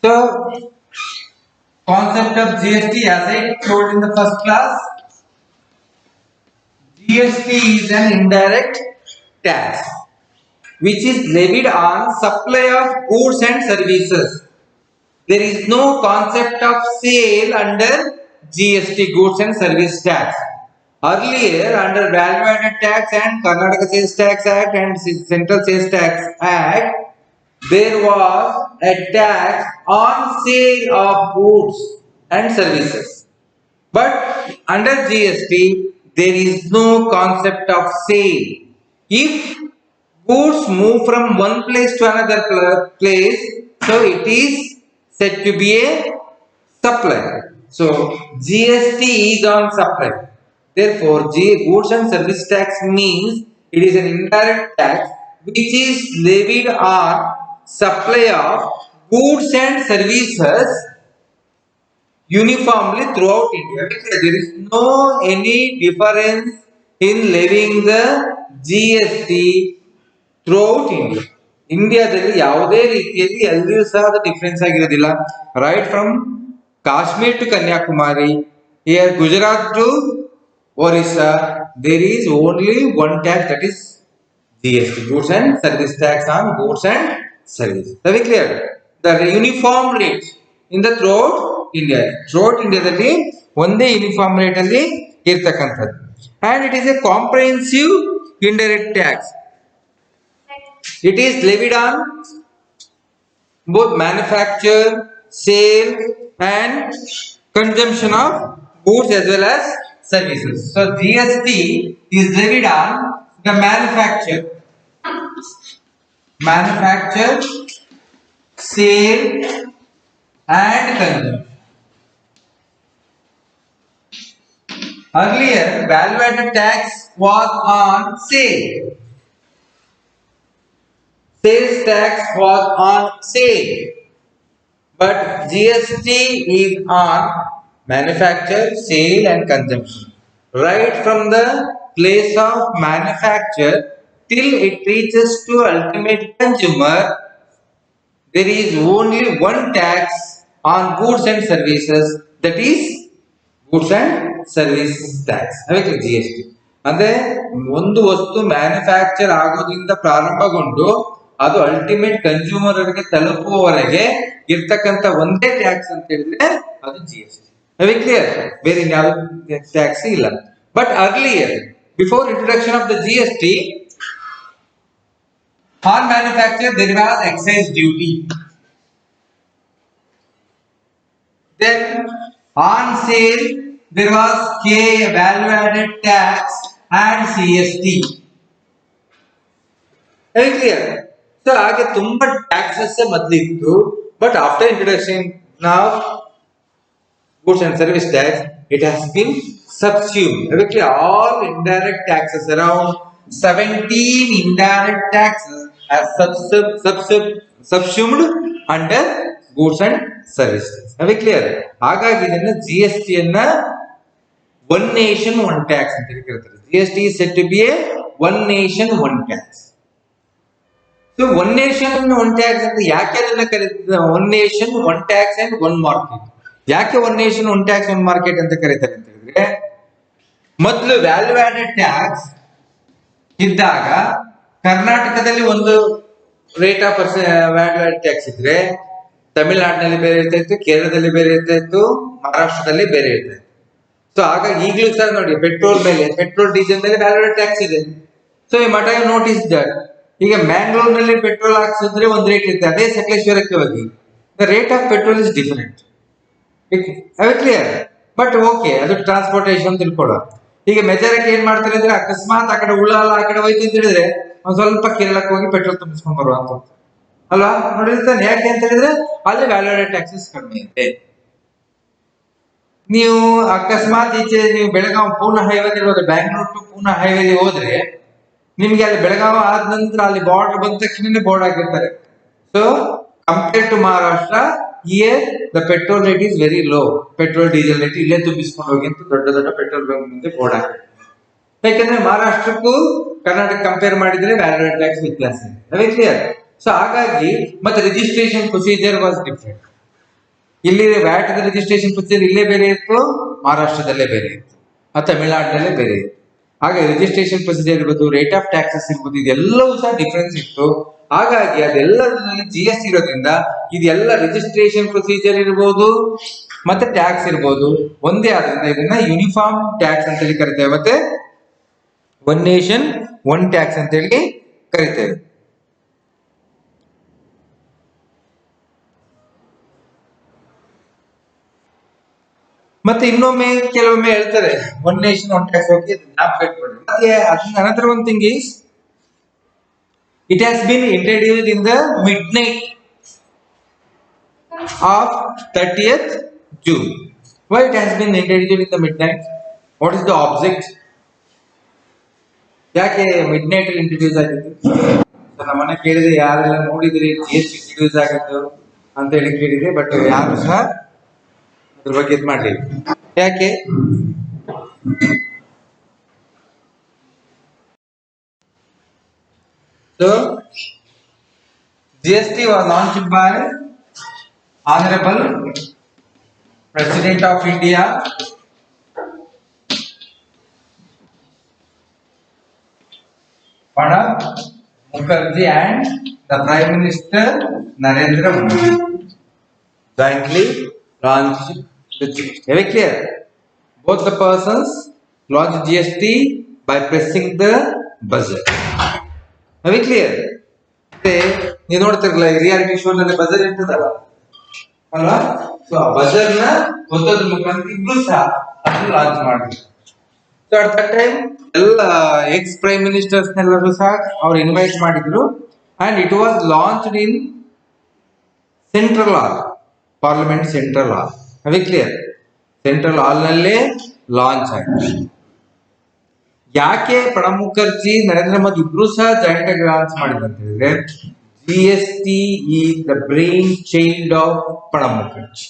So concept of GST, as I told in the first class, GST is an indirect tax which is levied on supply of goods and services. There is no concept of sale under GST, goods and service tax. Earlier, under Value Added Tax and Karnataka Sales Tax Act and Central Sales Tax Act, there was a tax on sale of goods and services. But under GST, there is no concept of sale. If goods move from one place to another place, so it is said to be a supply. So GST is on supply. Therefore, goods and service tax means it is an indirect tax which is levied on supply of goods and services uniformly throughout India. There is no any difference in levying the GST throughout India. ಇಂಡಿಯಾದಲ್ಲಿ ಯಾವುದೇ ರೀತಿಯಲ್ಲಿ ಎಲ್ಲಿಯೂ ಸಹ ಅದು difference ಆಗಿರೋದಿಲ್ಲ. Right from Kashmir to Kanyakumari, here Gujarat to Orissa, there is only one tax, that is GST, goods and service tax on goods and service. Very clear? The uniform rate in the throughout India. Throughout Indiaದಲ್ಲಿ ಒಂದೇ uniform rate ಅಲ್ಲಿ ಇರ್ತಕ್ಕಂಥದ್ದು. And it is a comprehensive indirect tax. It is levied on both manufacture, sale and consumption of goods as well as services. So GST is levied on the manufacture, sale and consumption. Earlier, value added tax was on sale. Sales tax was on sale, but GST is on manufacture, sale and consumption. Right from the place of manufacture till it reaches to ultimate consumer, there is only one tax on goods and services, that is goods and service tax. ಅದಕ್ಕೆ GST ಅಂದ್ರೆ ಒಂದು ವಸ್ತು manufacture ಆಗೋದ್ರಿಂದ ಪ್ರಾರಂಭಗೊಂಡು ಅದು ultimate consumer ಅವರಿಗೆ ತಲುಪುವವರೆಗೆ ಇರ್ತಕ್ಕಂಥ ಒಂದೇ tax ಅಂತ ಹೇಳಿದ್ರೆ ಅದು GST. Very clear? ಬೇರೆ ಯಾವ ಟ್ಯಾಕ್ಸ್ ಇಲ್ಲ. But earlier, before introduction of the GST, on manufacture there was excise duty. Then on sale there was value added tax and CST. Very clear? So ಹಾಗೆ ತುಂಬಾ taxes ಮೊದಲಿತ್ತು. But after introduction ನಾವು goods and service tax, it has been subsumed. Very clear? All indirect taxes, around 17 indirect taxes are subsumed under goods and service tax. Very clear? ಹಾಗಾಗಿ ಇದನ್ನ GST ಅನ್ನ one nation one tax ಅಂತ ಕರೀತಾರೆ. GST is said to be a one nation one tax. So one nation one tax ಅಂತ ಯಾಕೆ ಅದನ್ನ ಕರೀತಾರೆ? One nation one tax and one market. ಯಾಕೆ one nation one tax one market ಅಂತ ಕರೀತಾರೆ ಅಂತ ಹೇಳಿದ್ರೆ, ಮೊದಲು ವ್ಯಾಲ್ಯೂ ಆಡೆಡ್ ಟ್ಯಾಕ್ಸ್ ಇದ್ದಾಗ ಕರ್ನಾಟಕದಲ್ಲಿ ಒಂದು rate of value added tax ಇದ್ರೆ ತಮಿಳುನಾಡಿನಲ್ಲಿ ಬೇರೆ ಇರ್ತಾ ಇತ್ತು, ಕೇರಳದಲ್ಲಿ ಬೇರೆ ಇರ್ತಾ ಇತ್ತು, ಮಹಾರಾಷ್ಟ್ರದಲ್ಲಿ ಬೇರೆ ಇರ್ತಾ ಇತ್ತು. ಸೊ ಹಾಗಾಗಿ ಈಗಲೂ ಸಹ ನೋಡಿ, ಪೆಟ್ರೋಲ್ ಡೀಸೆಲ್ ಮೇಲೆ ವ್ಯಾಲ್ಯೂ ಆಡೆಡ್ ಟ್ಯಾಕ್ಸ್ ಇದೆ. ಸೊ ಈ ಮಟ್ ಐ ನೋಟಿಸ್ ದಟ್ ಈಗ ಮ್ಯಾಂಗ್ಳೂರ್ನಲ್ಲಿ ಪೆಟ್ರೋಲ್ ಹಾಕ್ಸಿದ್ರೆ ಒಂದು ರೇಟ್ ಇರುತ್ತೆ, ಅದೇ ಸಕಲೇಶ್ವರಕ್ಕೆ ಹೋಗಿ the rate of petrol is different. Clear? But okay, ಅದು ಟ್ರಾನ್ಸ್ಪೋರ್ಟೇಷನ್ ತಿಳ್ಕೊಳ್ಳೋ. ಈಗ ಮೆಜಾರಿಟಿ ಏನ್ ಮಾಡ್ತಾರೆ ಅಂದ್ರೆ, ಅಕಸ್ಮಾತ್ ಆ ಕಡೆ ಉಳ್ಳಾಲ ಆ ಕಡೆ ಹೋಯ್ತು ಅಂತ ಹೇಳಿದ್ರೆ ಒಂದ್ ಸ್ವಲ್ಪ ಕೇರಳಕ್ಕೆ ಹೋಗಿ ಪೆಟ್ರೋಲ್ ತುಂಬಿಸ್ಕೊಂಡ್ ಬರುವಂತ ಅಲ್ವಾ? ನೋಡಿರ್ತಾನೆ. ಯಾಕೆ ಅಂತ ಹೇಳಿದ್ರೆ ಅಲ್ಲಿ ವ್ಯಾಲ್ಯೂ ಆಡೆಡ್ ಟ್ಯಾಕ್ಸಸ್ ಕಡಿಮೆ ಇದೆ. ನೀವು ಅಕಸ್ಮಾತ್ ಈಚೆ ನೀವು ಬೆಳಗಾವಿ ಪೂನಾ ಹೈವೇಲಿ ಹೋದ್ರೆ, ಬ್ಯಾಂಗ್ಳೂರ್ ಟು ಪೂನಾ ಹೈವೇಲಿ ಹೋದ್ರೆ ನಿಮ್ಗೆ ಅಲ್ಲಿ ಬೆಳಗಾವಿ ಆದ ನಂತರ ಅಲ್ಲಿ ಬಾರ್ಡರ್ ಬಂದ ತಕ್ಷಣನೇ ಬೋರ್ಡ್ ಆಗಿರ್ತಾರೆ. So compare to Maharashtra, here the petrol rate is very low. Petrol diesel rate ಇಲ್ಲೇ ತುಂಬಿಸ್ಕೊಂಡು ಹೋಗಿ ಅಂತ ದೊಡ್ಡ ದೊಡ್ಡ ಪೆಟ್ರೋಲ್ ಬಂಕ್ ಮುಂದೆ ಬೋರ್ಡ್ ಹಾಕಿರ್ತಾರೆ. ಯಾಕಂದ್ರೆ ಮಹಾರಾಷ್ಟ್ರಕ್ಕೂ ಕರ್ನಾಟಕ ಕಂಪೇರ್ ಮಾಡಿದ್ರೆ ವ್ಯಾಲ್ಯೂ ಆಡೆಡ್ ಟ್ಯಾಕ್ಸ್ ವ್ಯತ್ಯಾಸ ಇದೆ. ಕ್ಲಿಯರ್? ಸೊ ಹಾಗಾಗಿ ಮತ್ತೆ ರಿಜಿಸ್ಟ್ರೇಷನ್ ಪ್ರೊಸೀಜರ್ ವಾಸ್ ಡಿಫರೆಂಟ್. ಇಲ್ಲಿ ವ್ಯಾಟ್ ರಿಜಿಸ್ಟ್ರೇಷನ್ ಪ್ರೊಸೀಜರ್ ಇಲ್ಲೇ ಬೇರೆ ಇತ್ತು, ಮಹಾರಾಷ್ಟ್ರದಲ್ಲೇ ಬೇರೆ ಇತ್ತು, ತಮಿಳುನಾಡಿನಲ್ಲೇ ಬೇರೆ ಇತ್ತು. ಹಾಗೆ ರಿಜಿಸ್ಟ್ರೇಷನ್ ಪ್ರೊಸೀಜರ್ ಇರ್ಬೋದು, ರೇಟ್ ಆಫ್ ಟ್ಯಾಕ್ಸಸ್ ಇರ್ಬೋದು, ಇದೆಲ್ಲವೂ ಸಹ ಡಿಫರೆನ್ಸ್ ಇತ್ತು. ಹಾಗಾಗಿ ಅದೆಲ್ಲದರಲ್ಲಿ GST ಇರೋದ್ರಿಂದ ಇದೆಲ್ಲ ರಿಜಿಸ್ಟ್ರೇಷನ್ ಪ್ರೊಸೀಜರ್ ಇರ್ಬೋದು ಮತ್ತೆ ಟ್ಯಾಕ್ಸ್ ಇರ್ಬೋದು ಒಂದೇ ಆದ್ರಿಂದ ಇದನ್ನ ಯೂನಿಫಾರ್ಮ್ ಟ್ಯಾಕ್ಸ್ ಅಂತ ಹೇಳಿ ಕರಿತೇವೆ, ಮತ್ತೆ ಒನ್ ನೇಷನ್ ಒನ್ ಟ್ಯಾಕ್ಸ್ ಅಂತ ಹೇಳಿ ಕರಿತೇವೆ. ಮತ್ತೆ ಇನ್ನೊಮ್ಮೆ ಕೆಲವೊಮ್ಮೆ ಹೇಳ್ತಾರೆ ಒನ್ ನೇಷನ್ ಒನ್ ಟ್ಯಾಕ್ಸ್ ಬಗ್ಗೆ ಮತ್ತೆ another one thing is it has been introduced in the midnight of 30th June. Why it has been introduced in the midnight? What is the object? ಯಾಕೆ ಮಿಡ್ನೈಟ್ ಅಲ್ಲಿ introduce ಆಗಿದ್ದು? ನಮ್ಮನ್ನ ಕೇಳಿದ್ರೆ ಯಾರೆಲ್ಲ ನೋಡಿದ್ರಿ GST introduce ಆಗಿದ್ದು ಅಂತ ಹೇಳಿ ಕೇಳಿದ್ರೆ, ಬಟ್ ಯಾರು ಸಹ ಅದ್ರ ಬಗ್ಗೆ ಇದು ಮಾಡ್ಲಿಲ್ಲ. ಯಾಕೆ? So GST was launched by Honorable President of India Pranab Mukherjee and the Prime Minister Narendra Modi jointly launched the GST. Very clear? Both the persons launched GST by pressing the buzzer. Very clear? ನೀವು ನೋಡ್ತಿರಲ್ಲ reality show ನಲ್ಲಿ buzzer ಇರ್ತದಲ್ಲ ಅಲ್ವಾ, so ಆ buzzer ನ ಒತ್ತೋದ್ರ ಮುಖಾಂತರ ಇಬ್ರು ಸಹ ಅದನ್ನು ಲಾಂಚ್ ಮಾಡಿದ್ರು. ಸೊ ಅಟ್ ದಟ್ ಟೈಮ್ ಎಲ್ಲ ಎಕ್ಸ್ ಪ್ರೈಮ್ ಮಿನಿಸ್ಟರ್ಸ್ ನೆಲ್ಲರೂ ಸಹ ಅವ್ರು ಇನ್ವೈಟ್ ಮಾಡಿದ್ರು. And it was launched in central hall, parliament central hall. Very clear? Central hall ನಲ್ಲೇ ಲಾಂಚ್ ಆಯ್ತು. ಯಾಕೆ ಪ್ರಣಬ್ ಮುಖರ್ಜಿ ನರೇಂದ್ರ ಮೋದಿ ಇಬ್ರು ಸಹ ಜಾಯಿಂಟ್ ಆಗಿ ಲಾಂಚ್ ಮಾಡಿದಂತ ಹೇಳಿದ್ರೆ, GST is the brain child of Pranab Mukherjee.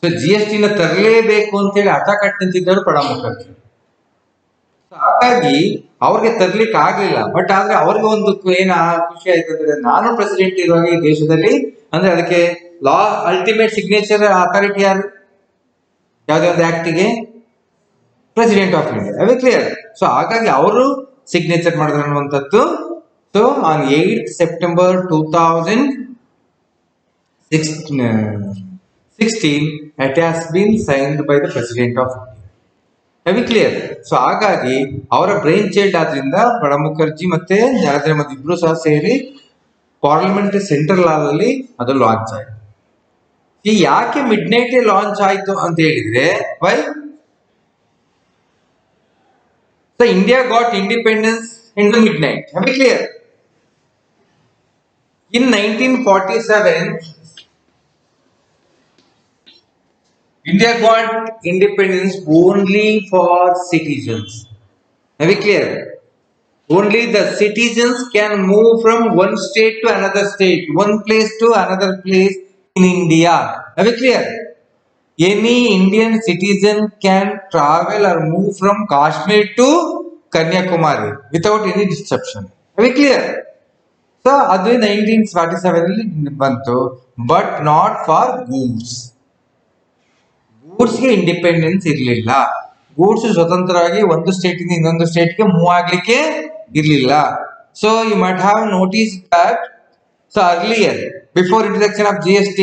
So GST ನ ತರಲೇಬೇಕು ಅಂತ ಹೇಳಿ ಹಠ ಕಟ್ಟಂತಿದ್ದರು ಪ್ರಣಬ್ ಮುಖರ್ಜಿ. ಹಾಗಾಗಿ ಅವ್ರಿಗೆ ತರ್ಲಿಕ್ಕೆ ಆಗ್ಲಿಲ್ಲ. ಬಟ್ ಆದ್ರೆ ಅವ್ರಿಗೆ ಒಂದು ಏನ ಖುಷಿ ಆಯ್ತು ಅಂದ್ರೆ, ನಾನು ಪ್ರೆಸಿಡೆಂಟ್ ಇರುವಾಗ ಈ ದೇಶದಲ್ಲಿ ಅಂದ್ರೆ ಅದಕ್ಕೆ ಲಾ ಅಲ್ಟಿಮೇಟ್ ಸಿಗ್ನೇಚರ್ ಅಥಾರಿಟಿ ಯಾರು? ಯಾವುದೇ ಒಂದು ಆಕ್ಟಿಗೆ president of India. Very clear? So ಹಾಗಾಗಿ ಅವರು ಸಿಗ್ನೇಚರ್ ಮಾಡಿದ್ರು ಅನ್ನುವಂಥದ್ದು. So on 8th September 2016 it has been signed by the President of India. Very clear? So ಹಾಗಾಗಿ ಅವರ ಬ್ರೈನ್ ಚೈಲ್ಡ್ ಆದ್ರಿಂದ ಪ್ರಣಬ್ ಮುಖರ್ಜಿ ಮತ್ತೆ ನರೇಂದ್ರ ಮೋದಿ ಇಬ್ರು ಸಹ ಸೇರಿ ಪಾರ್ಲಿಮೆಂಟ್ ಸೆಂಟ್ರಲ್ ಹಾಲ್ ಅಲ್ಲಿ ಅದು ಲಾಂಚ್ ಆಯ್ತು. ಈ ಯಾಕೆ ಮಿಡ್ ನೈಟ್ ಲಾಂಚ್ ಆಯ್ತು ಅಂತ ಹೇಳಿದ್ರೆ, Y? So India got independence in the midnight. Very clear? In 1947, India got independence only for citizens. Very clear? Only the citizens can move from one state to another state, one place to another place in India. Very clear? Any Indian citizen can travel or move from Kashmir to Kanyakumari without any disruption. Very clear? So ಅದು 1947 ಅಲ್ಲಿ ಬಂತು, but not for goods. ಗೂಡ್ಸ್ಗೆ independence ಇರಲಿಲ್ಲ. Goods ಸ್ವತಂತ್ರವಾಗಿ ಒಂದು state ಇಂದ ಇನ್ನೊಂದು ಸ್ಟೇಟ್ಗೆ ಮೂವ್ ಆಗ್ಲಿಕ್ಕೆ ಇರಲಿಲ್ಲ. So you might have notice that so earlier before introduction of GST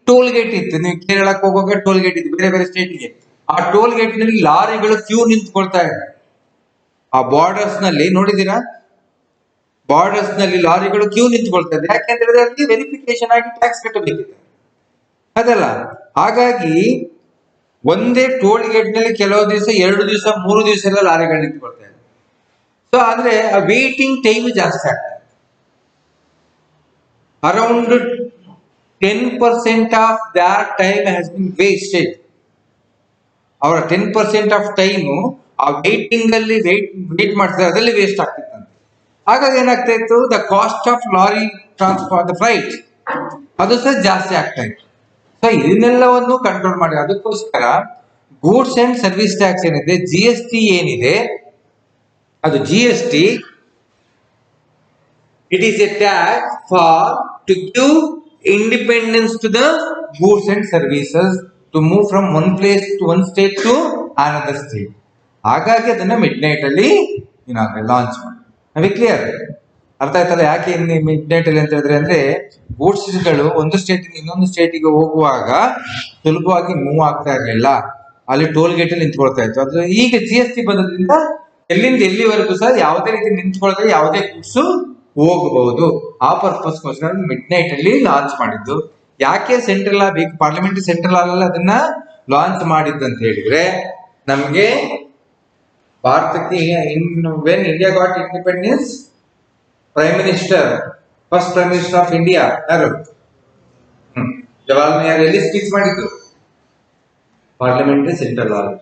toll gate ಇತ್ತು. ನೀವು ಕೇರಳಕ್ಕೆ ಹೋಗುವಾಗ ಟೋಲ್ ಗೇಟ್ ಇತ್ತು ಬೇರೆ ಬೇರೆ ಸ್ಟೇಟ್ಗೆ. ಆ ಟೋಲ್ ಗೇಟ್ ನಲ್ಲಿ ಲಾರಿಗಳು ಕ್ಯೂ ನಿಂತ್ಕೊಳ್ತಾ ಇದೆ. ಆ ಬಾರ್ಡರ್ಸ್ ನಲ್ಲಿ ನೋಡಿದೀರಾ? ಬಾರ್ಡರ್ಸ್ ನಲ್ಲಿ ಲಾರಿಗಳು ಕ್ಯೂ ನಿಂತ್ಕೊಳ್ತಾ ಇದೆ. ಯಾಕೆಂದ್ರೆ ಅದಕ್ಕೆ ವೆರಿಫಿಕೇಶನ್ ಆಗಿ ಟ್ಯಾಕ್ಸ್ ಕಟ್ಟಬೇಕಿದೆ ಅದಲ್ಲ. ಹಾಗಾಗಿ ಒಂದೇ ಟೋಲ್ ಗೇಟ್ ನಲ್ಲಿ ಕೆಲವು ದಿವಸ 2 ದಿವಸ 3 ದಿವಸ ಎಲ್ಲ ಲಾರಿಗಳು ನಿಂತ್ಕೊಳ್ತಾ ಇದೆ. ಸೊ ಆದ್ರೆ ಆ ವೇಟಿಂಗ್ ಟೈಮ್ ಜಾಸ್ತಿ ಆಗ್ತದೆ. Around 10% of that time has been wasted. ಅವರ 10% ಆಫ್ ಟೈಮು ಆ ವೇಟಿಂಗ್ ಅಲ್ಲಿ ವೇಟ್ ಮಾಡ್ತಾರೆ, ಅದರಲ್ಲಿ ವೇಸ್ಟ್ ಆಗ್ತಿತ್ತಂತೆ. ಹಾಗಾಗಿ ಏನಾಗ್ತಾ ಇತ್ತು, the cost of lorry transport the flight ಅದು ಸಹ ಜಾಸ್ತಿ ಆಗ್ತಾ ಇತ್ತು. ಸೊ ಇದನ್ನೆಲ್ಲವನ್ನು ಕಂಟ್ರೋಲ್ ಮಾಡಿ ಅದಕ್ಕೋಸ್ಕರ ಗೂಡ್ಸ್ ಅಂಡ್ ಸರ್ವಿಸ್ ಟ್ಯಾಕ್ಸ್ ಏನಿದೆ, GST ಏನಿದೆ, ಅದು GST it is a tax for to give independence to the goods and services to move from one place to one state to another state. ಹಾಗಾಗಿ ಅದನ್ನ mid night ಅಲ್ಲಿ launch ಮಾಡಿ clear. ಅರ್ಥ ಆಯ್ತಲ್ಲ ಯಾಕೆ ಮಿಡ್ ನೈಟ್ ಅಲ್ಲಿ ಅಂತ ಹೇಳಿದ್ರೆ ಅಂದ್ರೆ ಗೂಡ್ಸ್ಗಳು ಒಂದು ಸ್ಟೇಟ್ ಇನ್ನೊಂದು ಸ್ಟೇಟಿಗೆ ಹೋಗುವಾಗ ಸುಲಭವಾಗಿ ಮೂವ್ ಆಗ್ತಾ ಇರಲಿಲ್ಲ, ಅಲ್ಲಿ ಟೋಲ್ ಗೇಟ್ ಅಲ್ಲಿ ನಿಂತ್ಕೊಳ್ತಾ ಇತ್ತು. ಅದು ಈಗ GST ಬಂದ್ರಿಂದ ಎಲ್ಲಿಂದ ಎಲ್ಲಿವರೆಗೂ ಸಹ ಯಾವುದೇ ರೀತಿ ನಿಂತ್ಕೊಳ್ತಾ ಯಾವುದೇ ಗೂಡ್ಸ್ ಹೋಗಬಹುದು. ಆ ಪರ್ಪಸ್ಗೋಸ್ಕರ ಮಿಡ್ ನೈಟ್ ಅಲ್ಲಿ ಲಾಂಚ್ ಮಾಡಿದ್ದು. ಯಾಕೆ ಸೆಂಟ್ರಲ್ ಪಾರ್ಲಿಮೆಂಟರಿ ಸೆಂಟ್ರಲ್ ಅಲ್ಲಿ ಅದನ್ನ ಲಾಂಚ್ ಮಾಡಿದ್ದು ಅಂತ ಹೇಳಿದ್ರೆ ನಮ್ಗೆ ಭಾರತಕ್ಕೆ when India got independence prime minister first prime minister of India ಯಾರು? ಜವಾಹರ್ಲಾಲ್ ನೆಹರು ಎಲ್ಲಿ ಸ್ಪೀಚ್ ಮಾಡಿದ್ದು? ಪಾರ್ಲಿಮೆಂಟರಿ ಸೆಂಟ್ರಲ್ ಹಾಲ್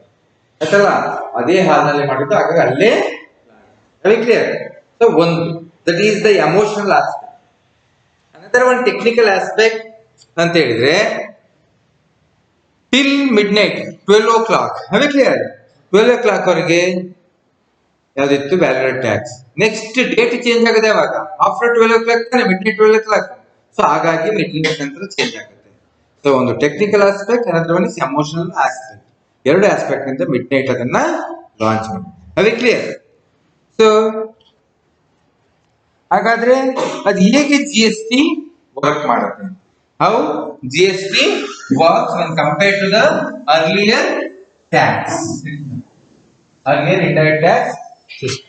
ಆಯ್ತಲ್ಲ, ಅದೇ ಹಾಲ್ನಲ್ಲಿ ಮಾಡಿದ್ದು. ಹಾಗಾಗಿ ಅಲ್ಲೇ ಕ್ಲಿಯರ್. ಸೊ ಒಂದು that is the emotional aspect. Another one technical aspect ಅಂತ ಹೇಳಿದ್ರೆ till mid night 12 o'clock clear. 12 o'clock ವರೆಗೆ ಯಾವ್ದಿತ್ತು? Valued tax. Next date change ಆಗಿದೆ ಅವಾಗ ಆಫ್ಟರ್ 12 o'clock ತಾನೆ, ಮಿಡ್ ನೈಟ್ 12 o'clock. ಸೊ ಹಾಗಾಗಿ ಮಿಡ್ ನೈಟ್ ನಂತರ ಚೇಂಜ್ ಆಗುತ್ತೆ. ಸೊ ಒಂದು technical aspect, another one is emotional aspect. ಎರಡು ಆಸ್ಪೆಕ್ಟ್ ಇಂದ ಮಿಡ್ ನೈಟ್ ಅದನ್ನ ಲಾಂಚ್ ಮಾಡಿ ಕ್ಲಿಯರ್. ಸೊ ಹಾಗಾದ್ರೆ ಅದು ಹೇಗೆ GST ವರ್ಕ್ ಮಾಡುತ್ತೆ? How GST works when compared to the earlier tax, earlier indirect tax system.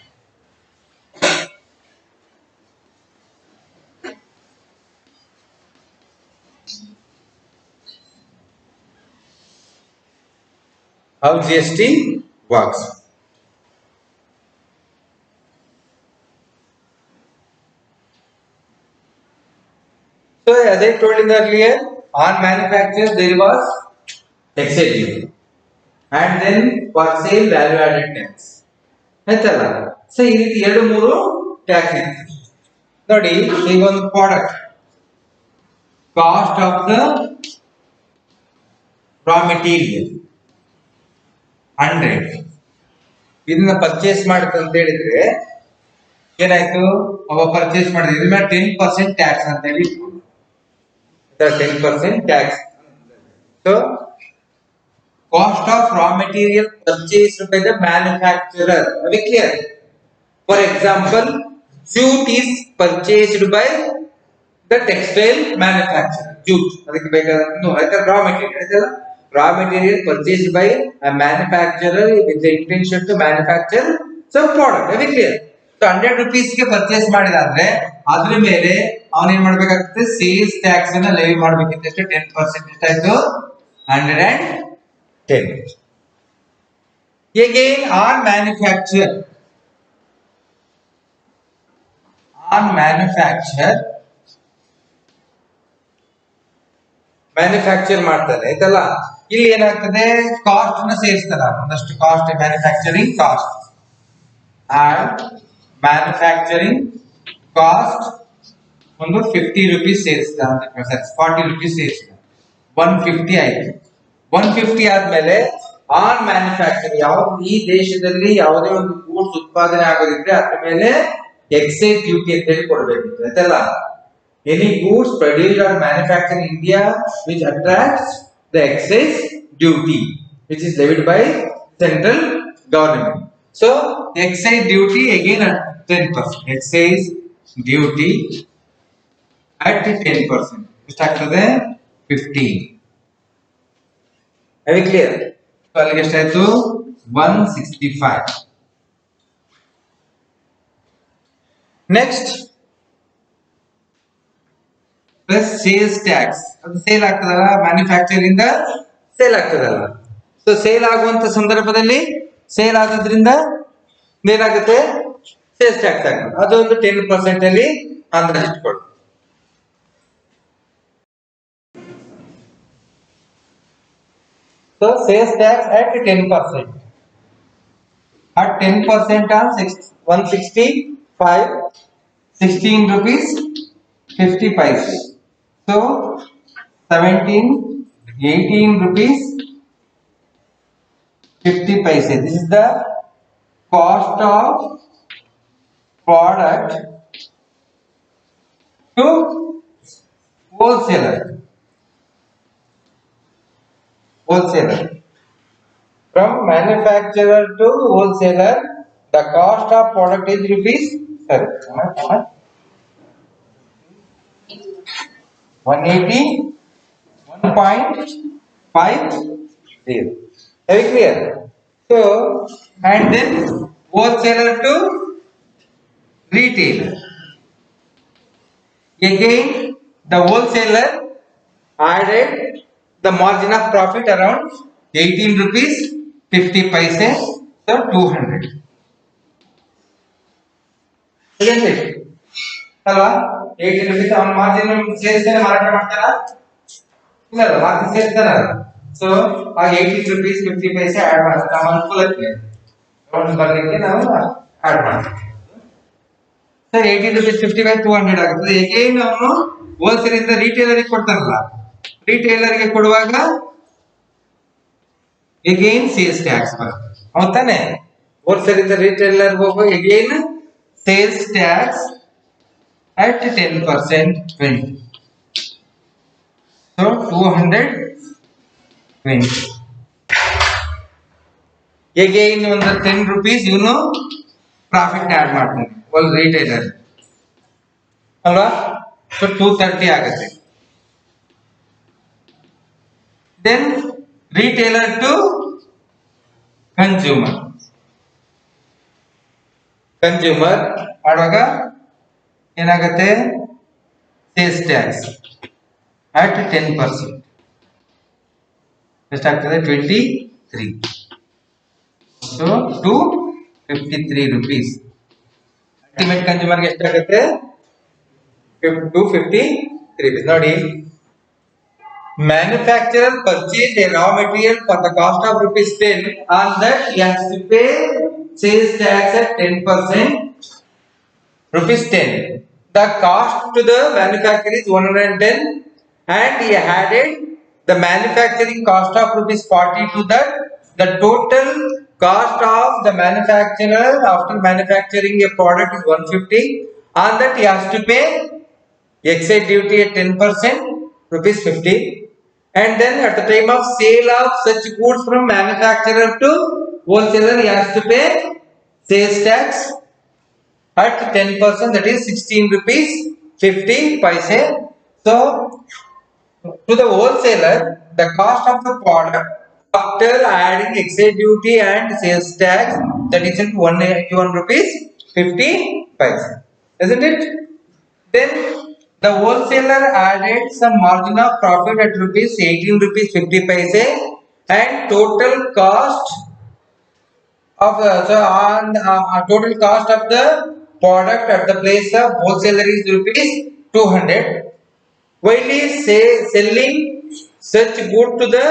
How GST works? So as I told in earlier, on manufacture there was excise duty, and then for sale value added tax. ಆಯ್ತಲ್ಲ? So ಈ ರೀತಿ 2-3 tax ಇತ್ತು ನೋಡಿ. ಈಗ ಒಂದು product cost of the raw material 100, ಇದನ್ನ purchase ಮಾಡುತ್ತೆ ಅಂತ ಹೇಳಿದ್ರೆ ಏನಾಯ್ತು? ಅವ ಪರ್ಚೇಸ್ ಮಾಡಿದ್ರೆ ಇದ್ರ ಮೇಲೆ 10% ಟ್ಯಾಕ್ಸ್ ಅಂತ ಹೇಳಿ 10% tax. So cost of raw material purchased by the manufacturer. Are we clear? For example, jute is purchased by the textile manufacturer. Jute, ಅದಕ್ಕೆ ಬೇಕಾದ raw material. Raw material purchased by a manufacturer with the intention to manufacture some product. Are we clear? So 100 rupees ಗೆ purchase ಮಾಡಿದಾದ್ರೆ ಅದ್ರ ಮೇಲೆ ಅವನು ಏನ್ ಮಾಡ್ಬೇಕಾಗುತ್ತೆ? Sales tax ಅನ್ನ levy ಮಾಡ್ಬೇಕಿತ್ತು. ಎಷ್ಟು? 10%. ಎಷ್ಟಾಯ್ತು? 110. Again on manufacture ಮಾಡ್ತಾರೆ ಆಯ್ತಲ್ಲ, ಇಲ್ಲಿ ಏನಾಗ್ತದೆ? ಕಾಸ್ಟ್ ನ ಸೇರಿಸ್ತಾರ, ಒಂದಷ್ಟು cost, manufacturing cost. And manufacturing cost ಒಂದು 50 rupees ಸೇರಿಸ್ತಾರೆ, 40 rupees ಸೇರಿಸ್ತಾರೆ, 150 ಆಯ್ತು. 150 ಆದ್ಮೇಲೆ ಆನ್ ಮ್ಯಾನುಫ್ಯಾಕ್ಚರ್, ಯಾವ್ದು ಈ ದೇಶದಲ್ಲಿ ಯಾವುದೇ ಒಂದು ಗೂಡ್ಸ್ ಉತ್ಪಾದನೆ ಆಗೋದಿದ್ರೆ ಅದ್ರ ಮೇಲೆ ಎಕ್ಸೈಸ್ ಡ್ಯೂಟಿ ಅಂತ ಹೇಳಿ ಕೊಡ್ಬೇಕಿತ್ತು ಆಯ್ತಲ್ಲ. Any goods produced R manufactured in India which attracts the excise duty which is levied by central government. So excise duty again at 10%. Excise duty at 10%. ಎಷ್ಟಾಗ್ತದೆ? 15. Very clear? So ಅಲ್ಲಿಗೆ ಎಷ್ಟಾಯ್ತು? 165. Next plus sales tax. ಅದು sale ಆಗ್ತದಲ್ಲ, manufacture ಇಂದ sale ಆಗ್ತದಲ್ಲ. So sale ಆಗುವಂತ ಸಂದರ್ಭದಲ್ಲಿ sale ಆಗೋದ್ರಿಂದ ಏನಾಗುತ್ತೆ? ಸೇಲ್ಸ್ ಟ್ಯಾಕ್ಸ್ ಆಗುತ್ತೆ. ಅದು ಒಂದು 10% ಅಲ್ಲಿ ಅಂದ್ರೆ ಇಟ್ಕೊಳ್ಳಿ. So sales tax at 10%. At 10% on 165, 16 rupees 50 paise. So 18 rupees 50 paise. This is the cost of product to wholesaler. From manufacturer to wholesaler, the cost of product is rupees 180 1.50. Very clear. So, and then wholesaler to retailer. Again, the wholesaler added the margin of profit around 18 rupees 50 paise, so 200. Isn't it? ಅಲ್ವಾ 18 rupees ಅವನ margin ಸೇರಿಸ್ತಾನೆ ಮಾರಾಟ ಮಾಡ್ತಾರ ಇಲ್ಲ ಅಲ್ಲ margin ಸೇರಿಸ್ತಾನಲ್ಲ so ಆ 18 rupees 50 paise add ಮಾಡ್ತಾರೆ ನಮ್ಮ ಅನುಕೂಲಕ್ಕೆ ರೌಂಡ್ ಬರ್ಲಿಕ್ಕೆ ನಾವು ಆಡ್ ಮಾಡ್ತೀವಿ ಸರ್ 18 rupees 50 by 200 ಆಗುತ್ತದೆ ಅಗೇನ್ ಅವನು ಹೋಲ್ಸೇಲ್ ಇಂದ ರಿಟೇಲರ್ ಗೆ ಕೊಡ್ತಾರಲ್ಲ ರಿಟೇಲರ್ ಗೆ ಕೊಡುವಾಗ ಅಗೇನ್ ಸೇಲ್ಸ್ ಟ್ಯಾಕ್ಸ್ ಬರುತ್ತೆ ಹೌದಾನೆ ಹೋಲ್ಸೇಲ್ ಇಂದ ರಿಟೇಲರ್ ಹೋಗೋ again sales tax at 10% 20 so 220 again on the 10 rupees profit add ಮಾಡ್ತಾನೆ ಒಲ್ ರಿಟೇಲರ್ ಅಲ್ವಾ so 230 ಆಗುತ್ತೆ then retailer to consumer ಆಡುವಾಗ ಏನಾಗುತ್ತೆ ಸೇಲ್ಸ್ ಟ್ಯಾಕ್ಸ್ at 10% ಎಷ್ಟಾಗ್ತದೆ 23 so 253 rupees ಅಲ್ಟಿಮೇಟ್ ಕನ್ಸ್ಯೂಮರ್ ಗೆ ಎಷ್ಟಾಗುತ್ತೆ 253 rupees ನೋಡಿ manufacturer purchased a raw material for the cost of rupees 10 on that he has to pay sales tax at 10% rupees 10 the cost to the manufacturer is 110 and he added the manufacturing cost of rupees 40 to that the total cost of the manufacturer after manufacturing a product is 150 on that he has to pay excise duty at 10% rupees 50 and then at the time of sale of such goods from manufacturer to wholesaler he has to pay sales tax at 10% that is 16 rupees 50 paise so to the wholesaler the cost of the product after adding excise duty and sales tax that is at 181 rupees 50 paise isn't it then the wholesaler added some margin of profit at rupees 18 rupees 50 paise and total cost of total cost of the product at the place of wholesaler is rupees 200 while he is selling such good to the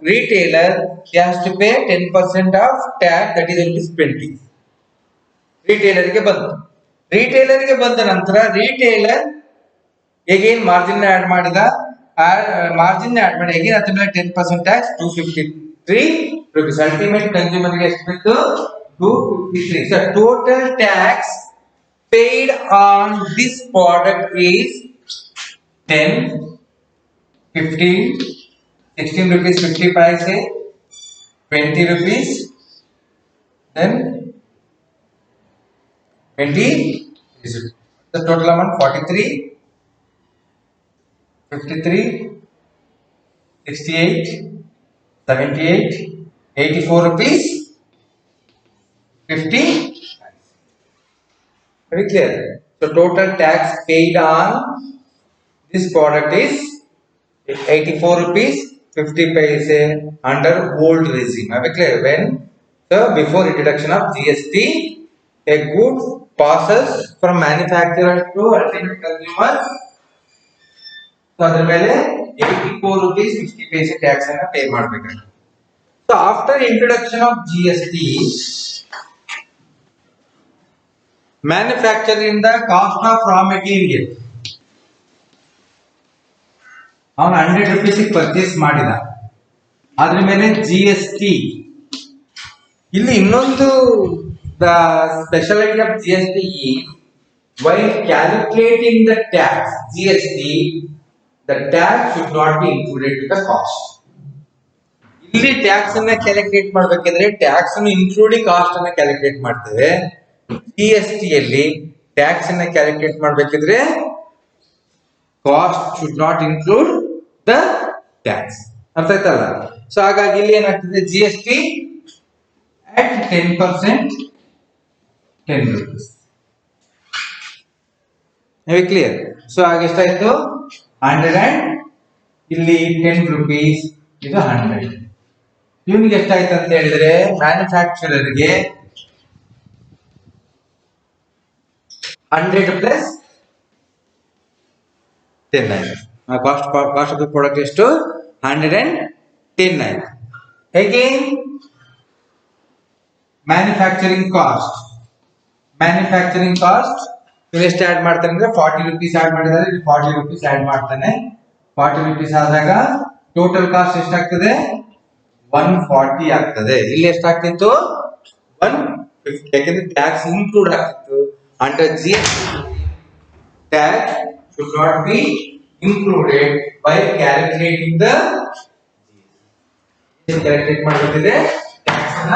retailer he has to pay 10% of tax that is rupees 20 retailer ಗೆ ಬಂದ ನಂತರ retailer again margin add ಮಾಡಿದ margin add ಮಾಡಿ again ಅದರ ಮೇಲೆ 10% tax 253 rupees ultimate consumer ಗೆ ಎಷ್ಟು ಬಿತ್ತು 253 so total tax paid on this product is 10 15 16 rupees 50 paise 20 rupees then 20 is the total amount 43 53 68 78 84 rupees 50 very clear so total tax paid on this product is 84 rupees 50 paise under old regime very clear when so before introduction of GST a good passes from manufacturer to ultimate consumer so adar mele 84 rupees 50 paise tax anna pay ಮಾಡಬೇಕು so after introduction of GST manufacturer in the cost of raw material ಅವನು 100 rupees purchase ಮಾಡಿದ ಅದ್ರ ಮೇಲೆ GST ಇಲ್ಲಿ ಇನ್ನೊಂದು the specialty of GST is while calculating the tax GST the tax should not be included to the cost. ಇಲ್ಲಿ tax ಅನ್ನ calculate ಮಾಡಬೇಕಿದ್ರೆ tax ಅನ್ನು ಇನ್ಕ್ಲೂಡಿಂಗ್ ಕಾಸ್ಟ್ ಅನ್ನ ಕ್ಯಾಲ್ಕುಲೇಟ್ ಮಾಡ್ತೇವೆ. GST ಯಲ್ಲಿ ಟ್ಯಾಕ್ಸ್ ಅನ್ನ ಕ್ಯಾಲ್ಕುಲೇಟ್ ಮಾಡಬೇಕಿದ್ರೆ cost should not include the tax. ಅರ್ಥ ಆಯ್ತಲ್ಲ? ಸೊ ಹಾಗಾಗಿ ಇಲ್ಲಿ ಏನಾಗ್ತದೆ, GST at 10%, 10 rupees. Very clear? So ಹಾಗೆ ಎಷ್ಟಾಯ್ತು, 100 and ಇಲ್ಲಿ 10 rupees, ಇದು 100. ಇವನಿಗೆ ಎಷ್ಟಾಯ್ತು ಅಂತ ಹೇಳಿದ್ರೆ ಮ್ಯಾನುಫ್ಯಾಕ್ಚರರ್ಗೆ 100 ಪ್ಲಸ್ 10 ಆಯ್ತು. ಕಾಸ್ಟ್ ಆಫ್ ದ ಪ್ರಾಡಕ್ಟ್ ಎಷ್ಟು, 110 ಆಯ್ತು. ಹೇಗೆ ಮ್ಯಾನುಫ್ಯಾಕ್ಚರಿಂಗ್ ಕಾಸ್ಟ್ ಇಲ್ಲಿ ಎಷ್ಟು ಆಡ್ ಮಾಡ್ತಾನೆ ಅಂದ್ರೆ 40 rupees ಆಡ್ ಮಾಡಿದ್ದಾರೆ, ಇಲ್ಲಿ 40 rupees ಆಡ್ ಮಾಡ್ತಾನೆ. 40 rupees ಆದಾಗ ಟೋಟಲ್ ಕಾಸ್ಟ್ ಎಷ್ಟಾಗ್ತದೆ, 140 ಆಗ್ತದೆ. ಇಲ್ಲಿ ಎಷ್ಟಾಗ್ತಿತ್ತು, 150, ಯಾಕಂದ್ರೆ ಟ್ಯಾಕ್ಸ್ ಇನ್ಕ್ಲೂಡ್ ಆಗ್ತಿತ್ತು. Under GST tax should not be included by calculating the calculate ಮಾಡಬೇಕಿದೆ ಟ್ಯಾಕ್ಸ್ ಅನ್ನ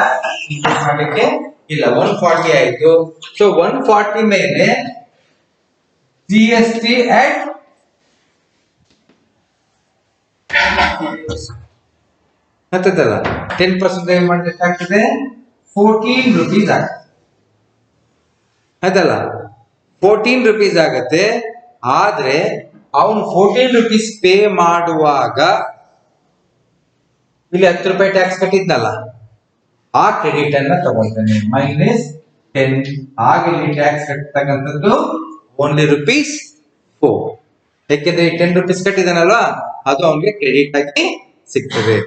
ಇನ್ಕ್ಲೂಡ್ ಮಾಡಲಿಕ್ಕೆ ಇಲ್ಲ. 140 ಆಯ್ತು. ಸೊ 140 ಮೇಲೆ GST at 10% ಏನ್ ಮಾಡಿದ್ರೆ ಎಷ್ಟಾಗ್ತದೆ, 14 rupees ಆಗ್ತದೆ. ಆಯ್ತಲ್ಲ, 14 rupees ಆಗತ್ತೆ. ಆದ್ರೆ ಅವನು 14 rupees ಪೇ ಮಾಡುವಾಗ ಇಲ್ಲಿ 10 ರೂಪಾಯಿ ಟ್ಯಾಕ್ಸ್ ಕಟ್ಟಿದ್ನಲ್ಲ, ಆ ಕ್ರೆಡಿಟ್ ಅನ್ನ ತಗೊಳ್ತಾನೆ, -10. ಹಾಗೆ ಇಲ್ಲಿ ಟ್ಯಾಕ್ಸ್ ಕಟ್ಟತಕ್ಕಂಥದ್ದು ಓನ್ಲಿ ₹4. ಯಾಕೆಂದ್ರೆ 10 rupees ಕಟ್ಟಿದಾನಲ್ವಾ, ಅದು ಅವನಿಗೆ ಕ್ರೆಡಿಟ್ ಆಗಿ ಸಿಗ್ತದೆ.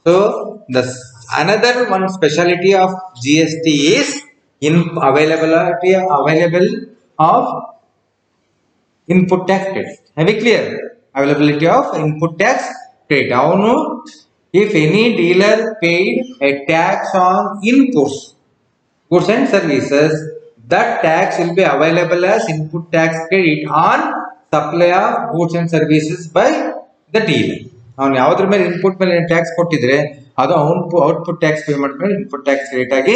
So another one speciality of GST is available of input tax credit. Have you clear? Availability of input tax credit. Avunu, if any dealer paid a tax on inputs, goods and services, that tax will be available as input tax credit on supply of goods and services by the dealer. ಅವನು ಯಾವ್ದ್ರ ಮೇಲೆ input ಮೇಲೆ tax ಕೊಟ್ಟಿದ್ರೆ ಅದು output tax pay ಮಾಡಿದ್ರೆ input tax rate ಆಗಿ